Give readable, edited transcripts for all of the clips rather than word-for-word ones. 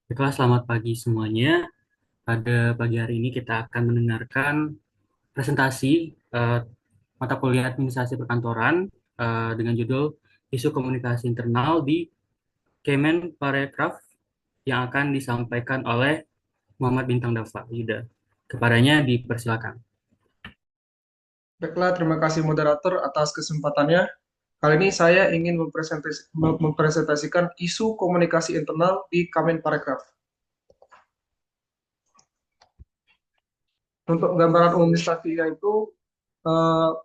Baiklah, selamat pagi semuanya. Pada pagi hari ini kita akan mendengarkan presentasi eh, mata kuliah administrasi perkantoran dengan judul Isu Komunikasi Internal di Kemenparekraf yang akan disampaikan oleh Muhammad Bintang Dafa. Yuda. Kepadanya dipersilakan. Baiklah, terima kasih moderator atas kesempatannya. Kali ini saya ingin mempresentasikan isu komunikasi internal di Kemenparekraf. Untuk gambaran umum administrasinya itu,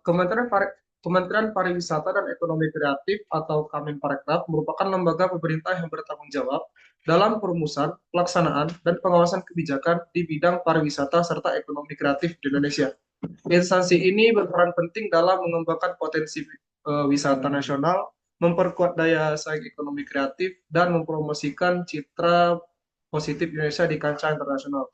Kementerian Pariwisata dan Ekonomi Kreatif atau Kemenparekraf merupakan lembaga pemerintah yang bertanggung jawab dalam perumusan, pelaksanaan, dan pengawasan kebijakan di bidang pariwisata serta ekonomi kreatif di Indonesia. Instansi ini berperan penting dalam mengembangkan potensi wisata nasional, memperkuat daya saing ekonomi kreatif, dan mempromosikan citra positif Indonesia di kancah internasional.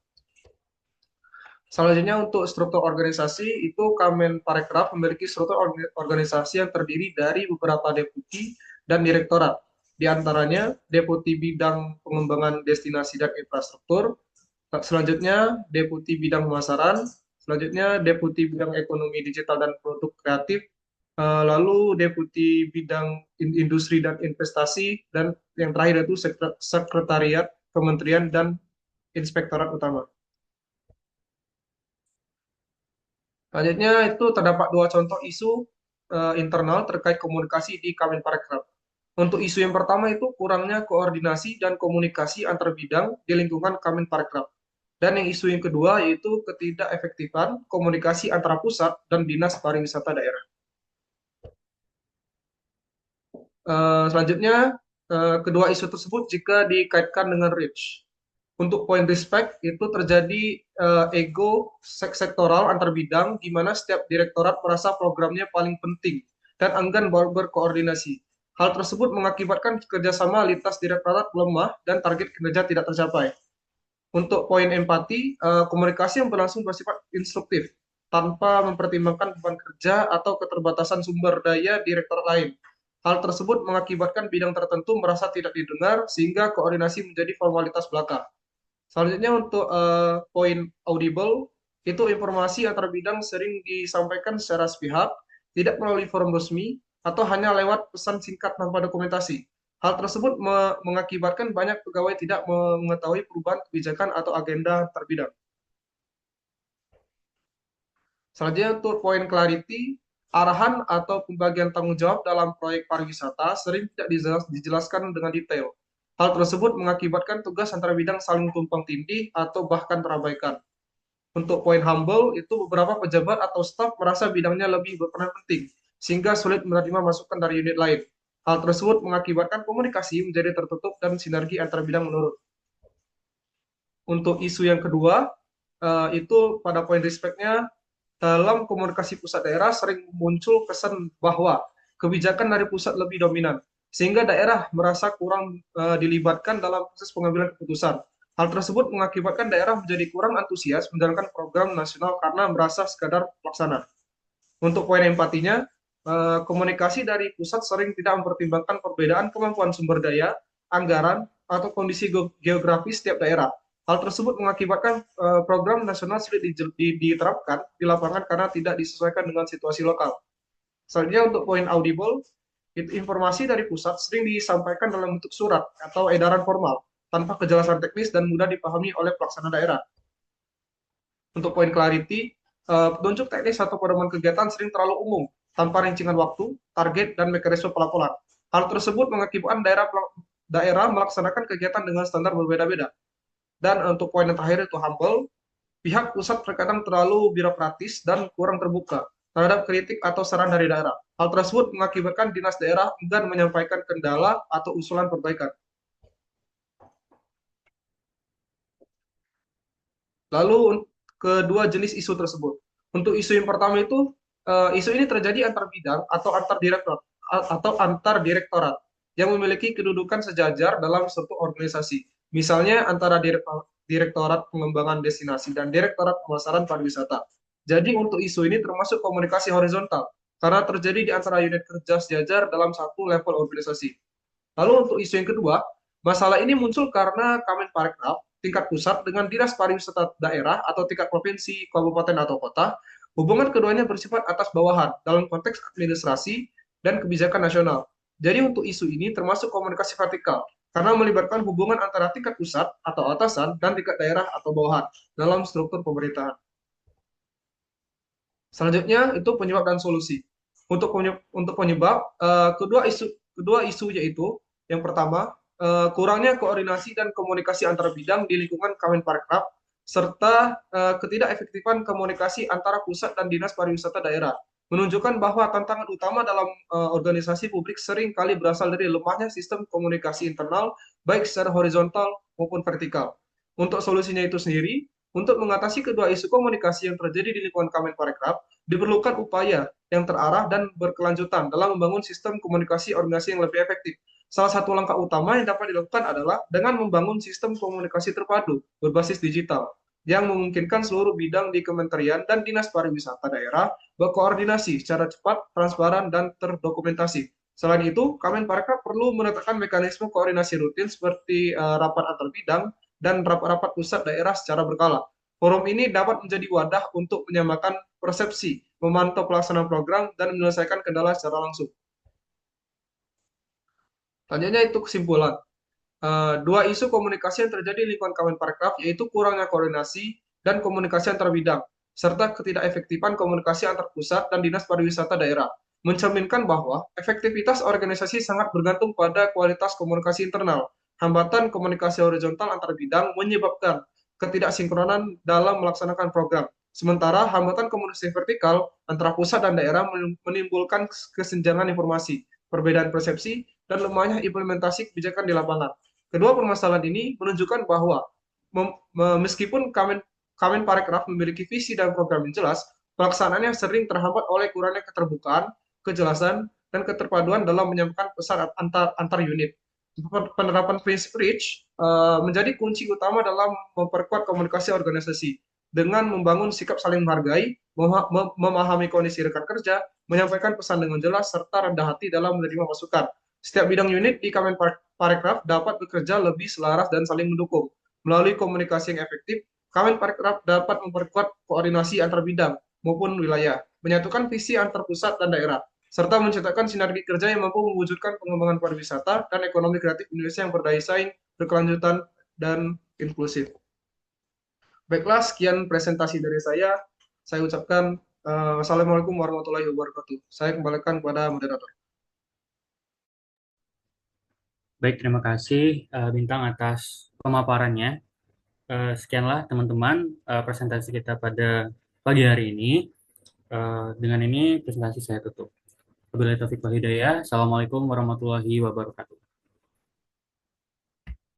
Selanjutnya untuk struktur organisasi itu Kemenparekraf memiliki struktur organisasi yang terdiri dari beberapa deputi dan direktorat. Di antaranya Deputi Bidang Pengembangan Destinasi dan Infrastruktur, selanjutnya Deputi Bidang Pemasaran, selanjutnya Deputi Bidang Ekonomi Digital dan Produk Kreatif, lalu Deputi Bidang Industri dan Investasi, dan yang terakhir itu Sekretariat Kementerian dan Inspektorat Utama. Selanjutnya itu terdapat dua contoh isu internal terkait komunikasi di Kemenparekraf. Untuk isu yang pertama itu kurangnya koordinasi dan komunikasi antar bidang di lingkungan Kemenparekraf. Dan yang isu yang kedua yaitu ketidakefektifan komunikasi antara pusat dan dinas pariwisata daerah. Selanjutnya, kedua isu tersebut jika dikaitkan dengan reach. Untuk poin respect itu terjadi ego sektoral antar bidang di mana setiap direktorat merasa programnya paling penting dan enggan berkoordinasi. Hal tersebut mengakibatkan kerjasama lintas direktorat lemah dan target kinerja tidak tercapai. Untuk poin empati, komunikasi yang berlangsung bersifat instruktif tanpa mempertimbangkan beban kerja atau keterbatasan sumber daya direktorat lain. Hal tersebut mengakibatkan bidang tertentu merasa tidak didengar sehingga koordinasi menjadi formalitas belaka. Selanjutnya untuk poin audible, itu informasi antar bidang sering disampaikan secara sepihak, tidak melalui forum resmi, atau hanya lewat pesan singkat tanpa dokumentasi. Hal tersebut mengakibatkan banyak pegawai tidak mengetahui perubahan kebijakan atau agenda antar bidang. Selanjutnya untuk poin clarity, arahan atau pembagian tanggung jawab dalam proyek pariwisata sering tidak dijelaskan dengan detail. Hal tersebut mengakibatkan tugas antara bidang saling tumpang tindih atau bahkan terabaikan. Untuk poin humble, itu beberapa pejabat atau staf merasa bidangnya lebih berperan penting, sehingga sulit menerima masukan dari unit lain. Hal tersebut mengakibatkan komunikasi menjadi tertutup dan sinergi antara bidang menurun. Untuk isu yang kedua, itu pada poin respectnya, dalam komunikasi pusat daerah sering muncul kesan bahwa kebijakan dari pusat lebih dominan, sehingga daerah merasa kurang dilibatkan dalam proses pengambilan keputusan. Hal tersebut mengakibatkan daerah menjadi kurang antusias menjalankan program nasional karena merasa sekadar pelaksana. Untuk poin empatinya, komunikasi dari pusat sering tidak mempertimbangkan perbedaan kemampuan sumber daya, anggaran, atau kondisi geografis setiap daerah. Hal tersebut mengakibatkan program nasional sulit diterapkan di lapangan karena tidak disesuaikan dengan situasi lokal. Selanjutnya untuk poin audible, informasi dari pusat sering disampaikan dalam bentuk surat atau edaran formal tanpa kejelasan teknis dan mudah dipahami oleh pelaksana daerah. Untuk poin clarity, petunjuk teknis atau pedoman kegiatan sering terlalu umum, tanpa rincingan waktu, target, dan mekanisme pelaporan. Hal tersebut mengakibatkan daerah melaksanakan kegiatan dengan standar berbeda-beda. Dan untuk poin yang terakhir itu humble, pihak pusat terkadang terlalu birokratis dan kurang terbuka terhadap kritik atau saran dari daerah. Hal tersebut mengakibatkan dinas daerah enggan menyampaikan kendala atau usulan perbaikan. Lalu kedua jenis isu tersebut. Untuk isu yang pertama itu, isu ini terjadi antar bidang atau antar direktorat yang memiliki kedudukan sejajar dalam suatu organisasi. Misalnya antara Direktorat Pengembangan Destinasi dan Direktorat Pemasaran Pariwisata. Jadi untuk isu ini termasuk komunikasi horizontal karena terjadi di antara unit kerja sejajar dalam satu level organisasi. Lalu untuk isu yang kedua, Masalah ini muncul karena Kemenparekraf tingkat pusat dengan Dinas Pariwisata daerah atau tingkat provinsi, kabupaten atau kota, hubungan keduanya bersifat atas bawahan dalam konteks administrasi dan kebijakan nasional. Jadi untuk isu ini termasuk komunikasi vertikal karena melibatkan hubungan antara tingkat pusat atau atasan dan tingkat daerah atau bawahan dalam struktur pemerintahan. Selanjutnya itu penyebab dan solusi. Untuk penyebab kedua isu yaitu yang pertama kurangnya koordinasi dan komunikasi antar bidang di lingkungan Kemenparekraf serta ketidakefektifan komunikasi antara pusat dan dinas pariwisata daerah menunjukkan bahwa tantangan utama dalam organisasi publik sering kali berasal dari lemahnya sistem komunikasi internal baik secara horizontal maupun vertikal. Untuk solusinya itu sendiri, untuk mengatasi kedua isu komunikasi yang terjadi di lingkungan Kemenparekraf, diperlukan upaya yang terarah dan berkelanjutan dalam membangun sistem komunikasi organisasi yang lebih efektif. Salah satu langkah utama yang dapat dilakukan adalah dengan membangun sistem komunikasi terpadu berbasis digital yang memungkinkan seluruh bidang di kementerian dan dinas pariwisata daerah berkoordinasi secara cepat, transparan, dan terdokumentasi. Selain itu, Kemenparekraf perlu menetapkan mekanisme koordinasi rutin seperti rapat antar bidang dan rapat-rapat pusat daerah secara berkala. Forum ini dapat menjadi wadah untuk menyamakan persepsi, memantau pelaksanaan program, dan menyelesaikan kendala secara langsung. Selanjutnya itu kesimpulan. Dua isu komunikasi yang terjadi di lingkungan Kemenparekraf yaitu kurangnya koordinasi dan komunikasi antar bidang, serta ketidakefektifan komunikasi antar pusat dan dinas pariwisata daerah, mencerminkan bahwa efektivitas organisasi sangat bergantung pada kualitas komunikasi internal. Hambatan komunikasi horizontal antar bidang menyebabkan ketidaksinkronan dalam melaksanakan program. Sementara hambatan komunikasi vertikal antara pusat dan daerah menimbulkan kesenjangan informasi, perbedaan persepsi, dan lemahnya implementasi kebijakan di lapangan. Kedua permasalahan ini menunjukkan bahwa meskipun Kemenparekraf memiliki visi dan program yang jelas, pelaksanaannya sering terhambat oleh kurangnya keterbukaan, kejelasan, dan keterpaduan dalam menyampaikan pesan antar unit. Penerapan prinsip REACH menjadi kunci utama dalam memperkuat komunikasi organisasi dengan membangun sikap saling menghargai, memahami kondisi rekan kerja, menyampaikan pesan dengan jelas, serta rendah hati dalam menerima masukan. Setiap bidang unit di Kemenparekraf dapat bekerja lebih selaras dan saling mendukung. Melalui komunikasi yang efektif, Kemenparekraf dapat memperkuat koordinasi antar bidang maupun wilayah, menyatukan visi antar pusat dan daerah, serta menciptakan sinergi kerja yang mampu mewujudkan pengembangan pariwisata dan ekonomi kreatif Indonesia yang berdaya saing, berkelanjutan, dan inklusif. Baiklah, sekian presentasi dari saya. Saya ucapkan wassalamualaikum warahmatullahi wabarakatuh. Saya kembalikan kepada moderator. Baik, terima kasih Bintang atas pemaparannya. Sekianlah teman-teman presentasi kita pada pagi hari ini. Dengan ini presentasi saya tutup. Wabillahi taufiq wal hidayah. Assalamualaikum warahmatullahi wabarakatuh.